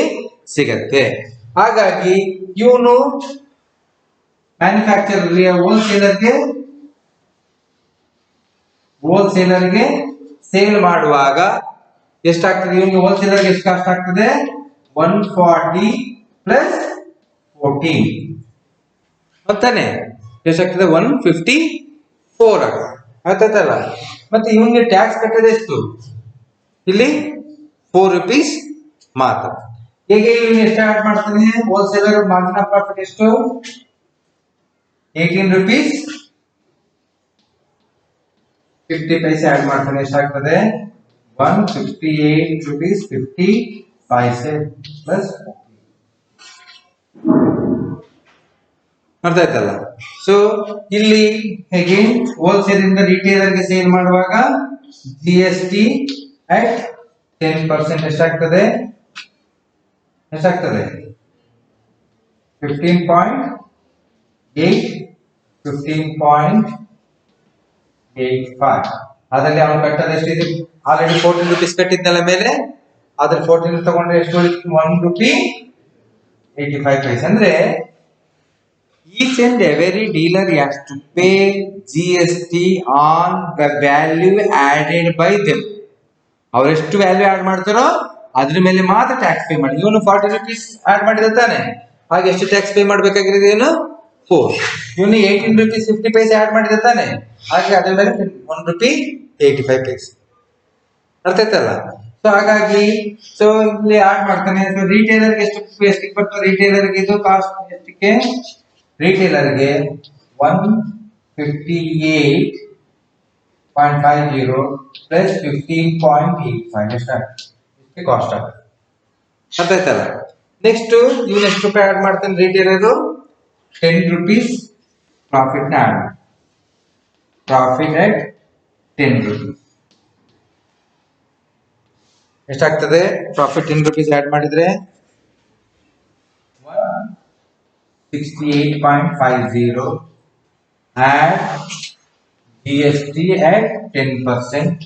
ಸಿಗತ್ತೆ. ಹಾಗಾಗಿ ಇವನು ಮ್ಯಾನುಫ್ಯಾಕ್ಚರ್ ಹೋಲ್ಸೇಲರ್ಗೆ ಸೇಲ್ ಮಾಡುವಾಗ ಎಷ್ಟಾಗ್ತದೆ, ಇವನಿಗೆ ಹೋಲ್ಸೇಲರ್ಗೆ ಎಷ್ಟು ಕಾಸ್ಟ್ ಆಗ್ತದೆ, 140 ಪ್ಲಸ್ 14 ಅಂತಾನೆ ಎಷ್ಟಾಗ್ತದೆ, 154 ಆಗುತ್ತೆ. ಆಯ್ತಲ್ಲ, ಮತ್ತೆ ಇವನಿಗೆ ಟ್ಯಾಕ್ಸ್ ಕಟ್ಟೋದು ಎಷ್ಟು, ಇಲ್ಲಿ 4 rupees ಮಾತ್ರ. ಹೇಗೆ ಇವನು ಎಷ್ಟು ಆಡ್ ಮಾಡ್ತಾನೆ, ಹೋಲ್ಸೇಲರ್ ಮಾರ್ಜಿನ್ ಆಫ್ ಪ್ರಾಫಿಟ್ ಎಷ್ಟು, 18 rupees 50 paise ಆಡ್ ಮಾಡ್ತಾನೆ. ಎಷ್ಟಾಗ್ತದೆ, 158 rupees 50 paise ಪ್ಲಸ್ 40. ಅರ್ಥ ಆಯ್ತಲ್ಲ? ಸೊ ಇಲ್ಲಿ ಹೇಗೆ ಹೋಲ್ಸೇಲ್ ಇಂದ ರಿಟೇಲರ್ ಗೆ ಸೇಲ್ ಮಾಡುವಾಗ GST at 10% ಎಷ್ಟಾಗ್ತದೆ, 15.8 15.85. ಅದರಲ್ಲಿ ಅವನು ಕಟ್ಟದ ಎಷ್ಟಿದೆ, ಆಲ್ರೆಡಿ 14 rupees ಕಟ್ಟಿದ್ನಲ್ಲ ಮೇಲೆ, ಅದ್ರ 14 ತಗೊಂಡ್ರೆ ಎಷ್ಟು ಉಳಿತು, 1 rupee 85 paise. ಅಂದ್ರೆ each and every dealer has to pay GST on the value added by them. ಅವ್ರು ಎಷ್ಟು ವ್ಯಾಲ್ಯೂ ಆಡ್ ಮಾಡ್ತಾರೋ ಅದ್ರ ಮೇಲೆ ಮಾತ್ರ ಟ್ಯಾಕ್ಸ್ ಪೇ ಮಾಡಿ. ಇವನು 40 rupees ಆಡ್ ಮಾಡಿದ ತಾನೆ, ಹಾಗೆ ಎಷ್ಟು ಟ್ಯಾಕ್ಸ್ ಪೇ ಮಾಡ್ಬೇಕಾಗಿರೋದು, ಏನು 4. ಇವನು 18 rupees 50 paise ಆಡ್ ಮಾಡಿದ ತಾನೆ, ಹಾಗೆ ಅದ್ರ ಮೇಲೆ 1 rupee 85 paise. ಅರ್ಥ ಆಯ್ತಲ್ಲ? ಸೊ ಹಾಗಾಗಿ ಸೊ ಇಲ್ಲಿ ಆಡ್ ಮಾಡ್ತಾನೆ. ಸೊ ರಿಟೇಲರ್ಗೆ ಎಷ್ಟು ಬರ್ತದೆ, ರಿಟೇಲರ್ಗೆ ಇದು ಕಾಸ್ಟ್ ಎಷ್ಟಕ್ಕೆ, ರಿಟೇಲರ್ಗೆ 158.50 ಪ್ಲಸ್ 15.85 ಎಷ್ಟಾಗುತ್ತೆ ಕಾಸ್ಟ್ ಆಗುತ್ತೆ. ಅರ್ಥ ಆಯ್ತಲ್ಲ? ನೆಕ್ಸ್ಟ್ ಇವನು ಎಷ್ಟು ರೂಪಾಯಿ ಆಡ್ ಮಾಡ್ತಾನೆ, ರಿಟೇಲರು 10 rupees ಪ್ರಾಫಿಟ್ ನ ಆಡ್, ಪ್ರಾಫಿಟ್ at 10 rupees ಎಷ್ಟಾಗ್ತದೆ, ಪ್ರಾಫಿಟ್ 10 rupees ಆಡ್ ಮಾಡಿದ್ರೆ 168.50 add GST at 10%.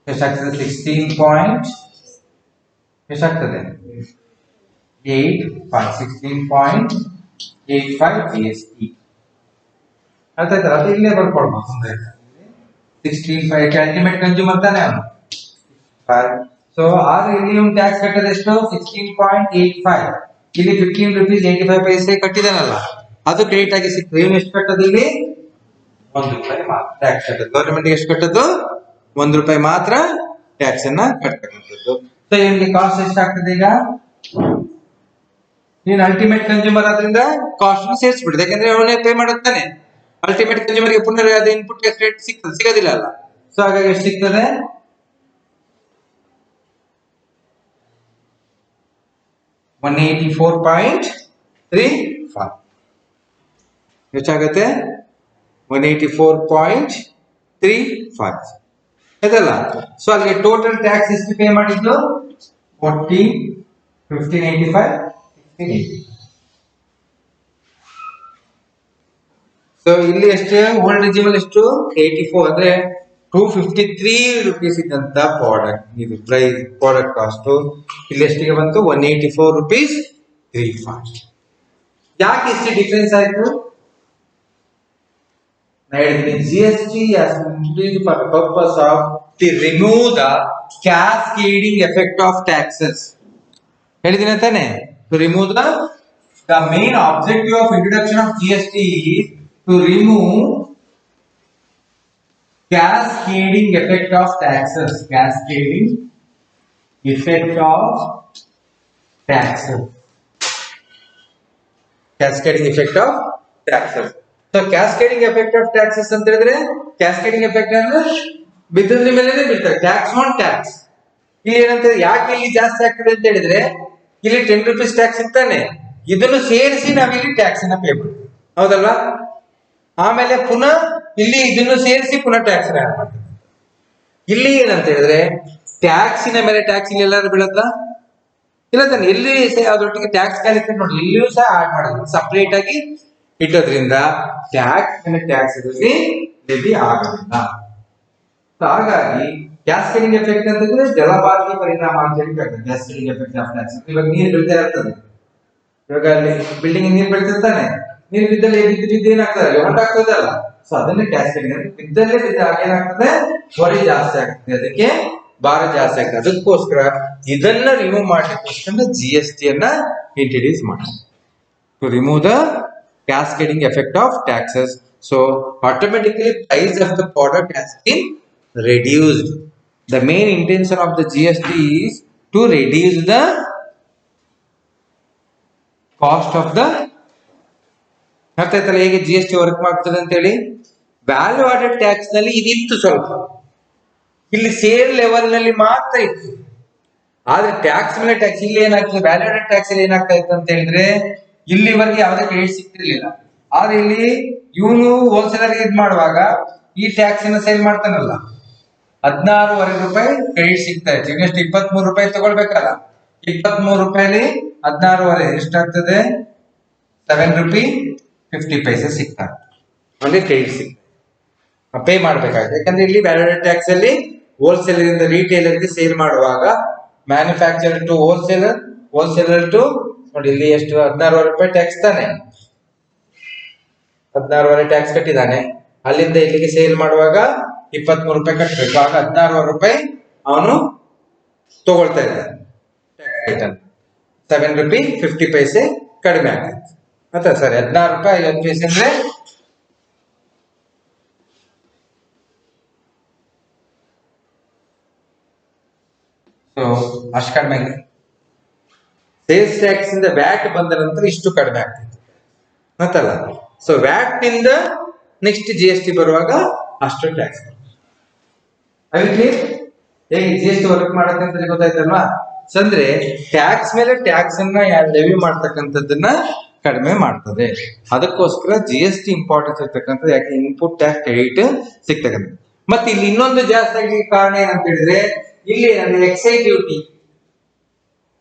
ಎಷ್ಟಾಗ್ತದೆ 16.85 GST. ಅರ್ಥ ಆಯ್ತಲ್ಲ? ಅದು ಇಲ್ಲೇ ಬರ್ಕೊಳ್ಬಹುದು. 16.5 ಅಲ್ಟಿಮೇಟ್ ಕನ್ಸ್ಯೂಮರ್ ತಾನೆ ಅವನು. ಸೊ ಆದ್ರೆ ಇಲ್ಲಿ ಒಂದು ಟ್ಯಾಕ್ಸ್ ಕಟ್ಟೋದು ಎಷ್ಟು? 16.85. ಇಲ್ಲಿ 15 rupees 85 ಪೈಸೆ ಕಟ್ಟಿದಾನಲ್ಲ, ಅದು ಕ್ರೆಡಿಟ್ ಆಗಿ ಸಿಗ್ತದೆ. ಇವನು ಎಷ್ಟು ಕಟ್ಟೋದು ಇಲ್ಲಿ? 1 ರೂಪಾಯಿ ಮಾತ್ರ ಟ್ಯಾಕ್ಸ್ ಕಟ್ಟೋದು. ಗವರ್ಮೆಂಟ್ ಎಷ್ಟು ಕಟ್ಟೋದು? 1 ರೂಪಾಯಿ ಮಾತ್ರ ಟ್ಯಾಕ್ಸ್ ಅನ್ನ ಕಟ್ಟತಕ್ಕಂಥದ್ದು. ಸೊ ಇವನಿಗೆ ಕಾಸ್ಟ್ ಎಷ್ಟಾಗ್ತದೆ ಈಗ? ನೀನು ಅಲ್ಟಿಮೇಟ್ ಕನ್ಸ್ಯೂಮರ್ ಆದ್ರಿಂದ ಕಾಸ್ಟ್ ಸೇರಿಸ್ಬಿಡುದು, ಯಾಕಂದ್ರೆ ಅವನೇ ಪೇ ಮಾಡುತ್ತಾನೆ. ಅಲ್ಟಿಮೇಟ್ ಕನ್ಸ್ಯೂಮರ್ ಗೆ ಪುನಃ ಅದು ಇನ್ಪುಟ್ ರೇಟ್ ಸಿಗ್ತದೆ, ಸಿಗೋದಿಲ್ಲ ಅಲ್ಲ. ಸೊ ಹಾಗಾಗಿ ಎಷ್ಟು ಸಿಗ್ತದೆ? 184.35. ಎಷ್ಟಾಗತ್ತೆ? 184.35 ಆಯ್ತಲ್ಲ? ಸೊ ಅಲ್ಲಿಗೆ ಟೋಟಲ್ ಟ್ಯಾಕ್ಸ್ ಎಷ್ಟು ಪೇ ಮಾಡಿದ್ದು? 14, 1585, 1680. ಸೊ ಇಲ್ಲಿ ಎಷ್ಟು? ಓಲ್ಡ್ ರೆಜಿಮಲ್ ಎಷ್ಟು? 84 ಅಂದ್ರೆ 253 rupees ಇದ್ದಂತ ಪ್ರಾಡಕ್ಟ್, ಇದು ಪ್ರೈಸ್ ಪ್ರಾಡಕ್ಟ್ ಕಾಸ್ಟ್ ಇಲ್ಲಿ ಎಷ್ಟಿಗೆ ಬಂತು? 184 rupees 35. ಯಾಕೆ ಇಷ್ಟು ಡಿಫರೆನ್ಸ್ ಆಯ್ತು? GST has been introduced for the purpose of to remove the cascading effect of taxes. ಹೇಳಿದಿನ ತಾನೆ? To remove the main objective of introduction of GST is to remove cascading effect of taxes. Cascading effect of taxes. Cascading effect of taxes. So cascading effect of taxes ಅಂತ ಹೇಳಿದ್ರೆ, cascading effect ಅಂದ್ರೆ ಬಿದ್ದದ್ರ ಮೇಲೆನೆ ಬೀಳ್ತಾರೆ, tax on tax. ಇಲ್ಲಿ ಏನಂತ, ಯಾಕೆ ಇಲ್ಲಿ ಜಾಸ್ತಿ ಆಗ್ತದೆ ಅಂತ ಹೇಳಿದ್ರೆ, ಇಲ್ಲಿ 10 rupees ಟ್ಯಾಕ್ಸ್ ಇರ್ತಾನೆ, ಇದನ್ನು ಸೇರಿಸಿ ನಾವಿಲ್ಲಿ ಟ್ಯಾಕ್ಸ್ ಅನ್ನ ಪೇ ಮಾಡ್ತೀವಿ, ಹೌದಲ್ವಾ? ಆಮೇಲೆ ಪುನಃ ಇಲ್ಲಿ ಇದನ್ನು ಸೇರಿಸಿ ಪುನಃ ಟ್ಯಾಕ್ಸ್ ಆಡ್ ಮಾಡ್ತೀವಿ. ಇಲ್ಲಿ ಏನಂತ ಹೇಳಿದ್ರೆ, ಟ್ಯಾಕ್ಸಿನ ಮೇಲೆ ಟ್ಯಾಕ್ಸ್ ಇಲ್ಲಿ ಎಲ್ಲರೂ ಬೀಳತ್ತಾ? ಇಲ್ಲ ತಾನೆ? ಎಲ್ಲಿ ಅದರೊಟ್ಟಿಗೆ ಟ್ಯಾಕ್ಸ್ ಕ್ಯಾಲ್ಕುಲೇಟ್ ನೋಡಿ, ಇಲ್ಲಿಯೂ ಸಹ ಆಡ್ ಮಾಡೋದು ಸಪರೇಟ್ ಆಗಿ ಇಟ್ಟೋದ್ರಿಂದ ಟ್ಯಾಕ್ಸ್ ಮೇಲೆ ಟ್ಯಾಕ್ಸ್ ಇದರಲ್ಲಿ ಲೆವಿ ಆಗೋದಿಲ್ಲ. ಹಾಗಾಗಿ ಕ್ಯಾಸ್ಕೇಡಿಂಗ್ ಎಫೆಕ್ಟ್ ಅಂತಂದ್ರೆ ಜಲಪಾತಿ ಪರಿಣಾಮ ಅಂತ ಹೇಳಿ ಕರೀತಾರೆ. Cascading effect of tax. ಇವಾಗ ನೀರು ಬೀಳ್ತಾ ಇರ್ತದೆ, ಇವಾಗ ಅಲ್ಲಿ ಬಿಲ್ಡಿಂಗ್ ನೀರು ಬೀಳ್ತಿರ್ತಾನೆ, ನೀರು ಬಿದ್ದಲ್ಲಿ ಬಿದ್ದು ಏನಾಗ್ತದೆ? ಹೊಂಟಾಗ್ತದಲ್ಲ. ಸೊ ಅದನ್ನ ಕ್ಯಾಸ್ಕೇಡಿಂಗ್ ಅಂದ್ರೆ ಬಿದ್ದಲ್ಲೇ ಬಿದ್ದಾಗ ಏನಾಗ್ತದೆ? ಹೊರೆ ಜಾಸ್ತಿ ಆಗ್ತದೆ, ಅದಕ್ಕೆ ಭಾರ ಜಾಸ್ತಿ ಆಗ್ತದೆ. ಅದಕ್ಕೋಸ್ಕರ ಇದನ್ನ ರಿಮೂವ್ ಮಾಡ್ಲಿಕ್ಕೋಸ್ಕರ GST ಅನ್ನ ಇಂಟ್ರೊಡ್ಯೂಸ್ ಮಾಡ್ತಾರೆ, to remove the cascading effect of taxes. So automatically price of the product has been reduced. The main intention of the GST is to reduce the cost of the. ಅರ್ಥ ಆಯ್ತಲ್ಲ ಹೇಗೆ GST work ಮಾಡ್ತದೆ ಅಂತ ಹೇಳಿ? Value added tax ನಲ್ಲಿ ಇದಿತ್ತು ಸ್ವಲ್ಪ, ಇಲ್ಲಿ sale level ನಲ್ಲಿ ಮಾತ್ರ ಇತ್ತು. ಆದ್ರೆ ಟ್ಯಾಕ್ಸ್ ಮೇಲೆ ಟ್ಯಾಕ್ಸ್ ಇಲ್ಲಿ ಏನಾಗ್ತದೆ? ವ್ಯಾಲ್ಯೂ ಆಡೆಡ್ ಟ್ಯಾಕ್ಸ್ ಅಲ್ಲಿ ಏನಾಗ್ತಾ ಇತ್ತು ಅಂತ ಹೇಳಿದ್ರೆ, ಇಲ್ಲಿವರೆಗೆ ಯಾವುದೇ ಕ್ರೆಡಿಟ್ ಸಿಗ್ತಿರ್ಲಿಲ್ಲ. ಆದ್ರೆ ಇಲ್ಲಿ ಇವನು ಹೋಲ್ಸೇಲರ್ ಇದ್ ಮಾಡುವಾಗ ಈ ಟ್ಯಾಕ್ಸ್ ಅನ್ನ ಸೇಲ್ ಮಾಡ್ತಾನಲ್ಲ, 16.5 ರೂಪಾಯಿ ಕ್ರೆಡಿಟ್ ಸಿಗ್ತಾ ಇತ್ತು. ಇನ್ನೆಷ್ಟು? 23 ರೂಪಾಯಿ ತಗೊಳ್ಬೇಕಲ್ಲ. 23 ರೂಪಾಯಿಲಿ 16.5 ಎಷ್ಟಾಗ್ತದೆ? 7 ರೂಪಾಯಿ 50 ಪೈಸೆ ಸಿಗ್ತಾ ಅಂದ್ರೆ ಕ್ರೆಡಿಟ್ ಸಿಗ್ತದೆ, ಪೇ ಮಾಡ್ಬೇಕಾಗುತ್ತೆ. ಯಾಕಂದ್ರೆ ಇಲ್ಲಿ ವ್ಯಾಲ್ಯೂ ಟ್ಯಾಕ್ಸ್ ಅಲ್ಲಿ ಹೋಲ್ಸೇಲರ್ ಇಂದ ರಿಟೇಲರ್ಗೆ ಸೇಲ್ ಮಾಡುವಾಗ manufacture to wholesaler, wholesaler to ನೋಡಿ ಇಲ್ಲಿ ಎಷ್ಟು? 16.5 ರೂಪಾಯಿ ಟ್ಯಾಕ್ಸ್ ತಾನೆ, 16.5 ಟ್ಯಾಕ್ಸ್ ಕಟ್ಟಿದ್ದಾನೆ. ಅಲ್ಲಿಂದ ಇಲ್ಲಿಗೆ ಸೇಲ್ ಮಾಡುವಾಗ 23 ರೂಪಾಯಿ ಕಟ್ಟಬೇಕು. ಆಗ 16.5 ರೂಪಾಯಿ ಅವನು ತಗೊಳ್ತಾ ಇದ್ದಾನೆ. 7 ರೂಪಾಯಿ 50 ಪೈಸೆ ಕಡಿಮೆ ಆಗ್ತದೆ. ಮತ್ತೆ ಸರಿ, 16 ರೂಪಾಯಿ 50 ಪೈಸೆ ಅಂದ್ರೆ ಅಷ್ಟು ಕಡಿಮೆ. ಸೇಲ್ಸ್ ಟ್ಯಾಕ್ಸ್ ಇಂದ ವ್ಯಾಟ್ ಬಂದ ನಂತರ ಇಷ್ಟು ಕಡಿಮೆ ಆಗ್ತಿತ್ತು ಮತ್ತಲ್ಲ. ಸೊ ವ್ಯಾಟ್ ನಿಂದ ನೆಕ್ಸ್ಟ್ GST ಬರುವಾಗ ಅಷ್ಟು ಟ್ಯಾಕ್ಸ್. ಅದಕ್ಕೆ ಹೇಗೆ GST ವರ್ಕ್ ಮಾಡುತ್ತೆ ಅಂತ ಗೊತ್ತಾಯ್ತಲ್ವಾ? ಅಂದ್ರೆ ಟ್ಯಾಕ್ಸ್ ಮೇಲೆ ಟ್ಯಾಕ್ಸ್ ಅನ್ನ ಲೆವಿ ಮಾಡ್ತಕ್ಕಂಥದ್ದನ್ನ ಕಡಿಮೆ ಮಾಡ್ತದೆ. ಅದಕ್ಕೋಸ್ಕರ GST ಇಂಪಾರ್ಟೆನ್ಸ್ ಇರ್ತಕ್ಕಂಥದ್ದು. ಯಾಕೆ? ಇನ್ಪುಟ್ ಟ್ಯಾಕ್ಸ್ ಕ್ರೆಡಿಟ್ ಸಿಗ್ತಕ್ಕಂಥ. ಮತ್ತೆ ಇಲ್ಲಿ ಇನ್ನೊಂದು ಜಾಸ್ತಿ ಆಗ್ಲಿಕ್ಕೆ ಕಾರಣ ಏನಂತ ಹೇಳಿದ್ರೆ, ಇಲ್ಲಿ ಎಕ್ಸೈಸ್ ಡ್ಯೂಟಿ,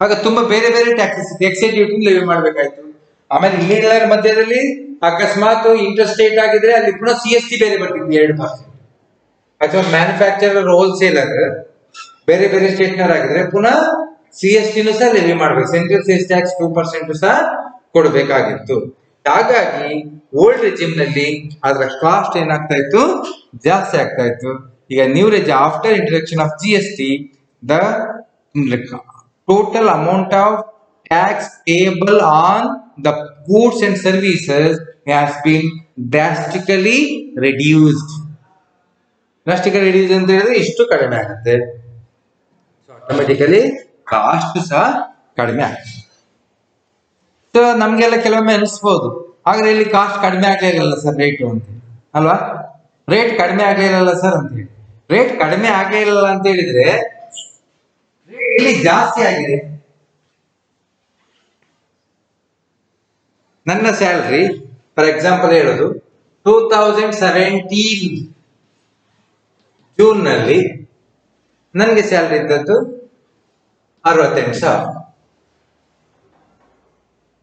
ಆಗ ತುಂಬಾ ಬೇರೆ ಬೇರೆ ಟ್ಯಾಕ್ಸಸ್ ಇತ್ತು, ಎಕ್ಸೈಸ್ ಡ್ಯೂಟಿ ಲೆವಿ ಮಾಡ್ಬೇಕಾಯ್ತು. ಆಮೇಲೆ ಇಲ್ಲಿ ಮಧ್ಯದಲ್ಲಿ ಅಕಸ್ಮಾತ್ ಇಂಟರ್ ಸ್ಟೇಟ್ ಆಗಿದ್ರೆ ಅಲ್ಲಿ ಪುನಃ CST ಬೇರೆ ಬರ್ತಿದ್ವಿ 2%. ಅಥವಾ ಮ್ಯಾನುಫ್ಯಾಕ್ಚರರ್ ಹೋಲ್ಸೇಲರ್ ಬೇರೆ ಬೇರೆ ಸ್ಟೇಟ್ನರ್ ಆಗಿದ್ರೆ ಪುನಃ CST ಸಹ ಲೆವಿ ಮಾಡ್ಬೇಕು, ಸೆಂಟ್ರಲ್ ಸೇಲ್ಸ್ ಟ್ಯಾಕ್ಸ್ 2% ಸಹ ಕೊಡಬೇಕಾಗಿತ್ತು. ಹಾಗಾಗಿ ಓಲ್ಡ್ ರೆಜಿಮ್ ನಲ್ಲಿ ಅದರ ಕಾಸ್ಟ್ ಏನಾಗ್ತಾ ಇತ್ತು, ಜಾಸ್ತಿ ಆಗ್ತಾ ಇತ್ತು. ಈಗ new regime after introduction of GST, the total amount of tax payable on the goods and services has been drastically reduced. Drastically reduce ಅಂತ ಹೇಳಿದ್ರೆ ಇಷ್ಟು ಕಡಿಮೆ ಆಗುತ್ತೆ. ಆಟೋಮೆಟಿಕಲಿ ಕಾಸ್ಟ್ ಸಹ ಕಡಿಮೆ ಆಗುತ್ತೆ. ಸೊ ನಮ್ಗೆಲ್ಲ ಕೆಲವೊಮ್ಮೆ ಅನಿಸ್ಬೋದು, ಆದ್ರೆ ಇಲ್ಲಿ ಕಾಸ್ಟ್ ಕಡಿಮೆ ಆಗ್ಲಿಲ್ಲ ಸರ್ ರೇಟು ಅಂತ ಅಲ್ವಾ, ರೇಟ್ ಕಡಿಮೆ ಆಗ್ಲಿಲ್ಲ ಸರ್ ಅಂತ ಹೇಳಿ. ರೇಟ್ ಕಡಿಮೆ ಆಗ್ಲಿಲ್ಲ ಅಂತ ಹೇಳಿದ್ರೆ ಇಲ್ಲಿ ಜಾಸ್ತಿ ಆಗಿದೆ. ನನ್ನ ಸ್ಯಾಲ್ರಿ ಫಾರ್ ಎಕ್ಸಾಂಪಲ್ ಹೇಳೋದು 2017 ಜೂನ್ ನಲ್ಲಿ ನನಗೆ ಸ್ಯಾಲ್ರಿ ಇದ್ದದ್ದು 68,000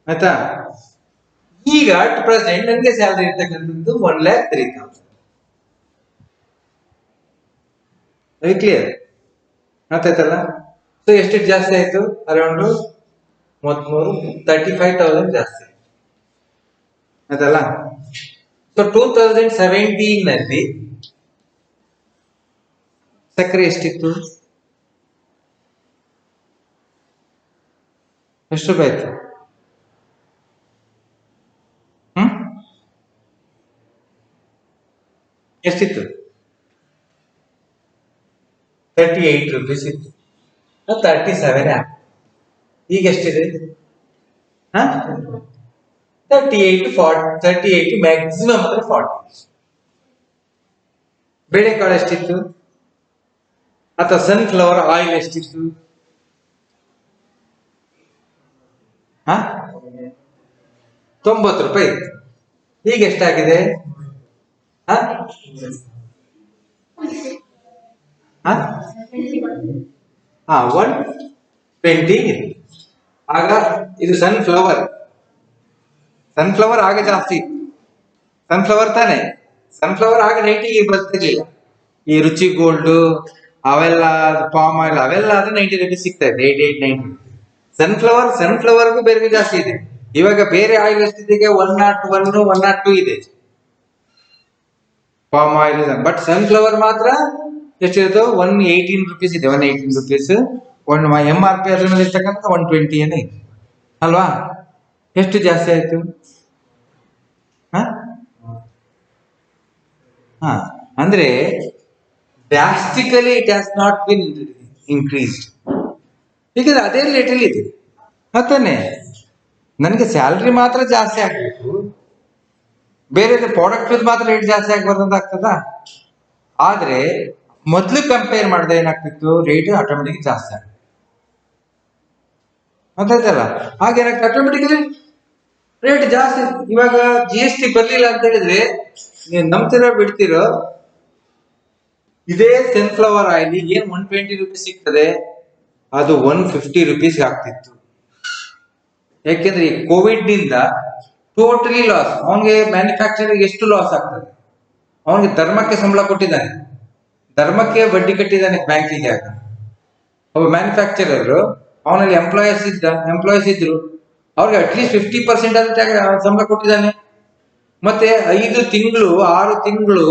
ಆಯ್ತಾ. ಈಗ ಅಟ್ ಪ್ರೆಸೆಂಟ್ ನನಗೆ ಸ್ಯಾಲ್ರಿ ಇರ್ತಕ್ಕಂಥದ್ದು 1,03,000. ಕ್ಲಿಯರ್ ಆಯ್ತಲ್ಲ. ಸೊ ಎಷ್ಟು ಜಾಸ್ತಿ ಆಯ್ತು, ಅರೌಂಡ್ 35,000 ಜಾಸ್ತಿ ಆಯ್ತಲ್ಲ. ಸೊ 2017 ನಲ್ಲಿ ಸಕ್ಕರೆ ಎಷ್ಟಿತ್ತು, ಎಷ್ಟು ರೂಪಾಯಿ ಆಯ್ತು? ಎಷ್ಟಿತ್ತು? 38 rupees ಇತ್ತು, 37 ಈಗ ಎಷ್ಟಿದೆ? 38 ಮ್ಯಾಕ್ಸಿಮಮ್ ಅಂದ್ರೆ 40. ಬೇಳೆಕಾಳು ಎಷ್ಟಿತ್ತು? ಅಥವಾ ಸನ್ಫ್ಲವರ್ ಆಯಿಲ್ ಎಷ್ಟಿತ್ತು? 90 ರೂಪಾಯಿ ಇತ್ತು. ಈಗ ಎಷ್ಟಾಗಿದೆ? 120. ಆಗ ಇದು ಸನ್ಫ್ಲವರ್ ಆಗ ಜಾಸ್ತಿ ಇತ್ತು. ಸನ್ಫ್ಲವರ್ ತಾನೆ, ಸನ್ಫ್ಲವರ್ ಆಗ 90 ಬರ್ತಿರ್ಲಿಲ್ಲ. ಈ ರುಚಿ ಗೋಲ್ಡ್ ಅವೆಲ್ಲ ಪಾಮ್ ಆಯಿಲ್ ಅವೆಲ್ಲ ಆದ್ರೆ 90 ರೂಪೀಸ್ ಸಿಗ್ತಾ ಇದೆ, 88-90. ಸನ್ಫ್ಲವರ್ಗೂ ಬೇರೆ ಜಾಸ್ತಿ ಇದೆ. ಇವಾಗ ಬೇರೆ ಆಯಿಲ್ ಎಷ್ಟಿದೆ? 101, 102 ಇದೆ ಪಾಮ್ ಆಯಿಲ್. ಬಟ್ ಸನ್ಫ್ಲವರ್ ಮಾತ್ರ ಎಷ್ಟಿರುತ್ತೋ 118 ರೂಪೀಸ್ ಇದೆ. 118 ರೂಪೀಸ್ MRP ಅದ್ರ ಮೇಲೆ ಇರ್ತಕ್ಕಂಥ 120 ಏನೇ ಇದೆ ಅಲ್ವಾ. ಎಷ್ಟು ಜಾಸ್ತಿ ಆಯ್ತು? ಅಂದ್ರೆ drastically it has not been increased. ಈಗ ಅದೇ ರೇಟಲ್ಲಿ ಇದೆ ಮತ್ತಾನೆ. ನನಗೆ ಸ್ಯಾಲ್ರಿ ಮಾತ್ರ ಜಾಸ್ತಿ ಆಗ್ಬೇಕು, ಬೇರೆ ಪ್ರಾಡಕ್ಟ್ ಮಾತ್ರ ರೇಟ್ ಜಾಸ್ತಿ ಆಗ್ಬಾರ್ದು ಅಂತ ಆಗ್ತದ. ಆದ್ರೆ ಮೊದ್ಲು ಕಂಪೇರ್ ಮಾಡಿದ್ರೆ ಏನಾಗ್ತಿತ್ತು, ರೇಟ್ ಆಟೋಮೆಟಿಕ್ ಜಾಸ್ತಿ ಆಗ್ತದೆ ಗೊತ್ತಾಯ್ತಲ್ಲ. ಹಾಗೇನಾಗ್ತದೆ, ಆಟೋಮೆಟಿಕಲಿ ರೇಟ್ ಜಾಸ್ತಿ. ಇವಾಗ GST ಬರ್ಲಿಲ್ಲ ಅಂತ ಹೇಳಿದ್ರೆ ನೀವು ನಂಬ್ತಿರೋ ಬಿಡ್ತಿರೋ, ಇದೇ ಸನ್ಫ್ಲವರ್ ಆಯಿಲ್ ಏನ್ 120 ರೂಪೀಸ್ ಸಿಗ್ತದೆ, ಅದು 150 ರೂಪೀಸ್ ಆಗ್ತಿತ್ತು. ಯಾಕೆಂದ್ರೆ ಈ ಕೋವಿಡ್ ನಿಂದ ಟೋಟಲಿ ಲಾಸ್. ಅವನಿಗೆ ಮ್ಯಾನುಫ್ಯಾಕ್ಚರಿಂಗ್ ಎಷ್ಟು ಲಾಸ್ ಆಗ್ತದೆ, ಅವನಿಗೆ ಧರ್ಮಕ್ಕೆ ಸಂಬಳ ಕೊಟ್ಟಿದ್ದಾನೆ, ಧರ್ಮಕ್ಕೆ ಬಡ್ಡಿ ಕಟ್ಟಿದ್ದಾನೆ ಬ್ಯಾಂಕಿಗೆ. ಆಗ ಒಬ್ಬ ಮ್ಯಾನುಫ್ಯಾಕ್ಚರರ್, ಅವನಲ್ಲಿ ಎಂಪ್ಲಾಯೀಸ್ ಇದ್ರು, ಅವ್ರಿಗೆ ಅಟ್ಲೀಸ್ಟ್ 50% ಅಂತ ಸಂಬಳ ಕೊಟ್ಟಿದ್ದಾನೆ. ಮತ್ತೆ 5 ತಿಂಗಳು 6 ತಿಂಗಳು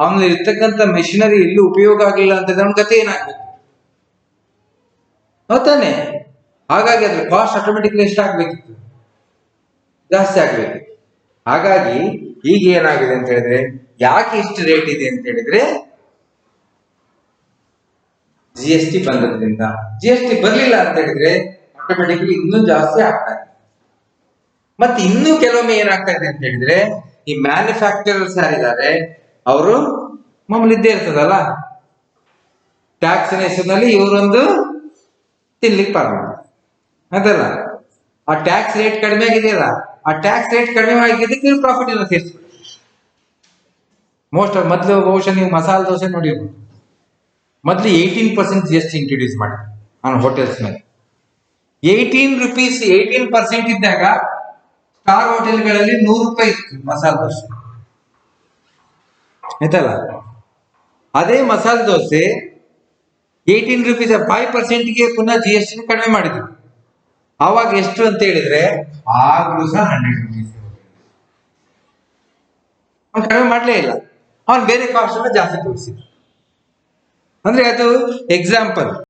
ಅವನಲ್ಲಿ ಇರ್ತಕ್ಕಂಥ ಮೆಷಿನರಿ ಇಲ್ಲಿ ಉಪಯೋಗ ಆಗಲಿಲ್ಲ ಅಂತ ನಮ್ಮ ಕತೆ ಏನಾಗ್ಬೇಕು ಗೊತ್ತಾನೆ. ಹಾಗಾಗಿ ಅದ್ರ ಕಾಸ್ಟ್ ಆಟೋಮೆಟಿಕ್ಲಿ ಎಷ್ಟಾಗ್ಬೇಕಿತ್ತು, ಜಾಸ್ತಿ ಆಗ್ಬೇಕು. ಹಾಗಾಗಿ ಈಗ ಏನಾಗಿದೆ ಅಂತ ಹೇಳಿದ್ರೆ, ಯಾಕೆ ಇಷ್ಟು ರೇಟ್ ಇದೆ ಅಂತ ಹೇಳಿದ್ರೆ GST ಬಂದದ್ರಿಂದ. GST ಬರ್ಲಿಲ್ಲ ಅಂತ ಹೇಳಿದ್ರೆ ಆಟೋಮೆಟಿಕ್ಲಿ ಇನ್ನೂ ಜಾಸ್ತಿ ಆಗ್ತಾ ಇದೆ. ಮತ್ತೆ ಇನ್ನೂ ಕೆಲವೊಮ್ಮೆ ಏನಾಗ್ತಾ ಇದೆ ಅಂತ ಹೇಳಿದ್ರೆ, ಈ ಮ್ಯಾನುಫ್ಯಾಕ್ಚರರ್ಸ್ ಯಾರಿದ್ದಾರೆ ಅವರು ಮಾಮೂಲಿ ಇದ್ದೇ ಇರ್ತದಲ್ಲ, ಟ್ಯಾಕ್ಸ್ ಹೆಸರಿನಲ್ಲಿ ಇವರೊಂದು ತಿನ್ಲಿಕ್ಕೆ ಪ್ರಾರಂಭ ಅದಲ್ಲ. ಆ ಟ್ಯಾಕ್ಸ್ ರೇಟ್ ಕಡಿಮೆ ಆಗಿದೆಯಲ್ಲ, ಆ ಟ್ಯಾಕ್ಸ್ ರೇಟ್ ಕಡಿಮೆ ಆಗಿದ್ದಕ್ಕೆ ನೀವು ಪ್ರಾಫಿಟ್ ಎಲ್ಲ ಸೇರಿಸ್ಬಿಡಿ. ಮೊದಲು ಬಹುಶಃ ನೀವು ಮಸಾಲೆ ದೋಸೆ ನೋಡಿರ್ಬೋದು, ಮೊದಲು 18% GST ಇಂಟ್ರೊಡ್ಯೂಸ್ ಮಾಡಿ ನಾನು ಹೋಟೆಲ್ಸ್ ಮೇಲೆ. 18% ಇದ್ದಾಗ ಸ್ಟಾರ್ ಹೋಟೆಲ್ಗಳಲ್ಲಿ 100 ರೂಪಾಯಿ ಇತ್ತು ಮಸಾಲೆ ದೋಸೆ ಆಯ್ತಲ್ಲ. ಅದೇ ಮಸಾಲೆ ದೋಸೆ 18 ರುಪೀಸ್ 5%ಗೆ ಪುನಃ GST ಕಡಿಮೆ ಮಾಡಿದ್ರು. ಆವಾಗ ಎಷ್ಟು ಅಂತ ಹೇಳಿದ್ರೆ ಆಗ್ಲೂ ಸಹ 100 ರುಪೀಸ್ ಅವ್ನು ಕಡಿಮೆ ಮಾಡ್ಲೇ ಇಲ್ಲ, ಅವ್ನು ಬೇರೆ ಕಾಸ್ಟ್ ಎಲ್ಲ ಜಾಸ್ತಿ ತೋರಿಸಿದ್ರು. ಅಂದ್ರೆ ಅದು ಎಕ್ಸಾಂಪಲ್.